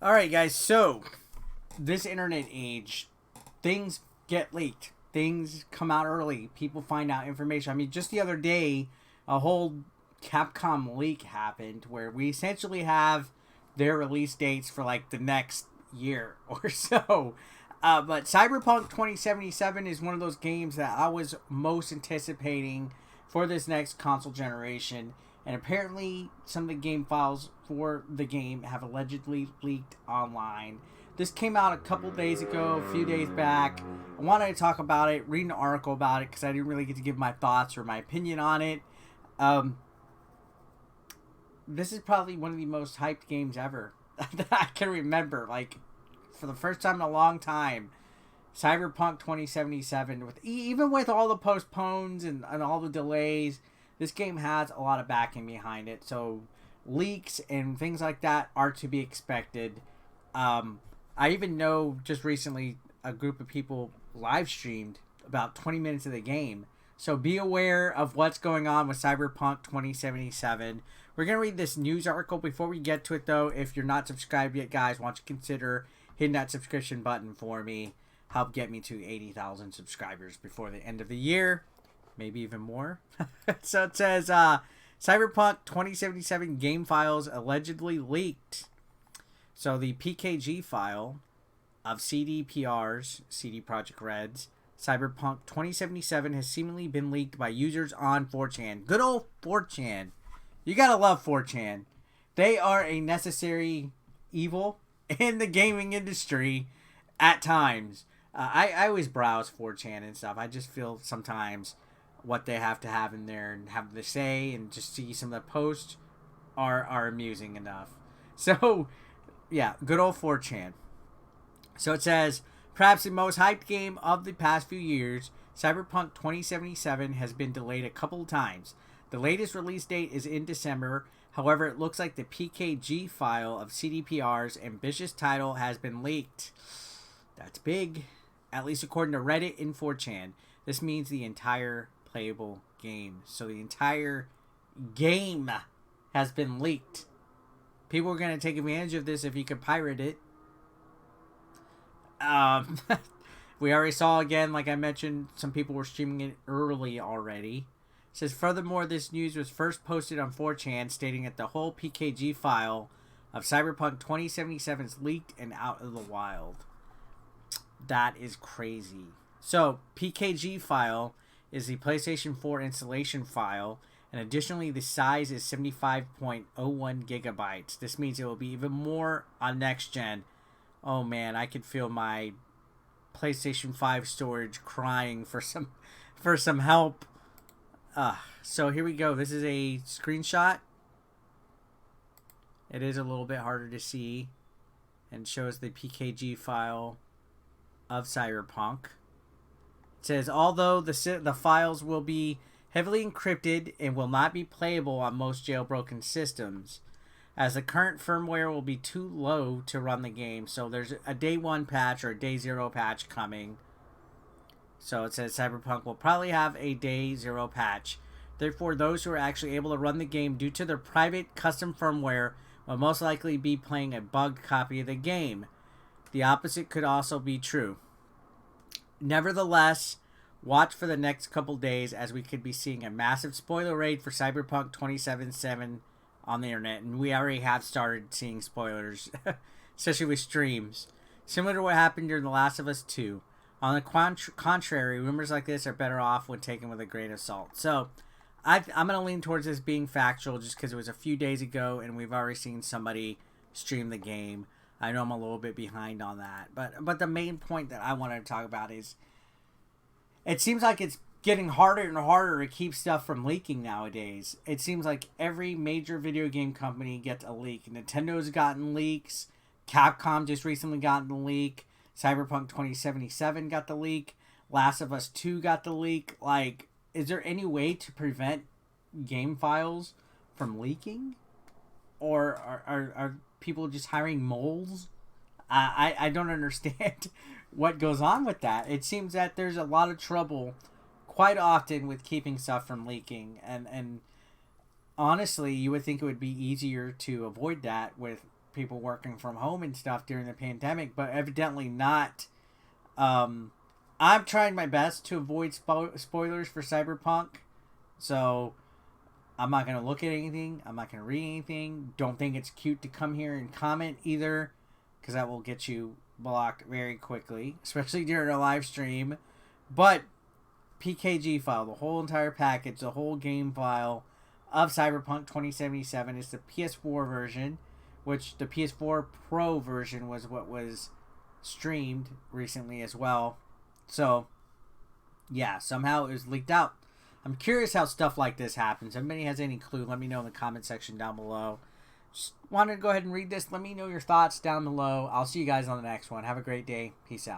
Alright, guys, so this internet age, things get leaked. Things come out early. People find out information. I mean, just the other day, a whole Capcom leak happened where we essentially have their release dates for like the next year or so. But Cyberpunk 2077 is one of those games that I was most anticipating for this next console generation. And apparently, some of the game files for the game have allegedly leaked online. This came out a couple days ago, a few days back. I wanted to talk about it, read an article about it, because I didn't really get to give my thoughts or my opinion on it. This is probably one of the most hyped games ever that I can remember. Like, for the first time in a long time, Cyberpunk 2077, even with all the postpones and all the delays, this game has a lot of backing behind it. So leaks and things like that are to be expected. I even know just recently a group of people live streamed about 20 minutes of the game. So be aware of what's going on with Cyberpunk 2077. We're going to read this news article. Before we get to it, though, if you're not subscribed yet, guys, why don't you consider hitting that subscription button for me. Help get me to 80,000 subscribers before the end of the year. Maybe even more. So it says, Cyberpunk 2077 game files allegedly leaked. So the PKG file of CDPR's, CD Projekt Red's, Cyberpunk 2077 has seemingly been leaked by users on 4chan. Good old 4chan. You gotta love 4chan. They are a necessary evil in the gaming industry at times. I always browse 4chan and stuff. I just feel sometimes what they have to have in there and have to say and just see some of the posts are amusing enough. So, yeah, good old 4chan. So it says, perhaps the most hyped game of the past few years, Cyberpunk 2077 has been delayed a couple of times. The latest release date is in December. However, it looks like the PKG file of CDPR's ambitious title has been leaked. That's big. At least according to Reddit and 4chan. This means the entire playable game. So the entire game has been leaked. People are going to take advantage of this if you can pirate it. We already saw again, like I mentioned, some people were streaming it early already. It says, furthermore, this news was first posted on 4chan, stating that the whole PKG file of Cyberpunk 2077 is leaked and out of the wild. That is crazy. So, PKG file is the PlayStation 4 installation file, and additionally, the size is 75.01 gigabytes. This means it will be even more on next gen. Oh man, I could feel my PlayStation 5 storage crying for some help. So here we go. This is a screenshot. It is a little bit harder to see and shows the PKG file of Cyberpunk. It says, although the files will be heavily encrypted and will not be playable on most jailbroken systems, as the current firmware will be too low to run the game. So there's a day 1 patch or a day 0 patch coming. So it says Cyberpunk will probably have a day 0 patch. Therefore, those who are actually able to run the game due to their private custom firmware will most likely be playing a bugged copy of the game. The opposite could also be true. Nevertheless, watch for the next couple days as we could be seeing a massive spoiler raid for Cyberpunk 2077 on the internet. And we already have started seeing spoilers, especially with streams. Similar to what happened during The Last of Us 2. On the contrary, rumors like this are better off when taken with a grain of salt. So, I'm going to lean towards this being factual just because it was a few days ago and we've already seen somebody stream the game. I know I'm a little bit behind on that. But the main point that I wanted to talk about is it seems like it's getting harder and harder to keep stuff from leaking nowadays. It seems like every major video game company gets a leak. Nintendo's gotten leaks. Capcom just recently got the leak. Cyberpunk 2077 got the leak. Last of Us 2 got the leak. Like, is there any way to prevent game files from leaking? Or are people just hiring moles? I don't understand what goes on with that. It seems that there's a lot of trouble quite often with keeping stuff from leaking. And honestly, you would think it would be easier to avoid that with people working from home and stuff during the pandemic, but evidently not. I'm trying my best to avoid spoilers for Cyberpunk, so I'm not going to look at anything. I'm not going to read anything. Don't think it's cute to come here and comment either, because that will get you blocked very quickly, especially during a live stream. But PKG file, the whole entire package, the whole game file of Cyberpunk 2077 is the PS4 version, which the PS4 Pro version was what was streamed recently as well. So, yeah, somehow it was leaked out. I'm curious how stuff like this happens. If anybody has any clue, let me know in the comment section down below. Just wanted to go ahead and read this. Let me know your thoughts down below. I'll see you guys on the next one. Have a great day. Peace out.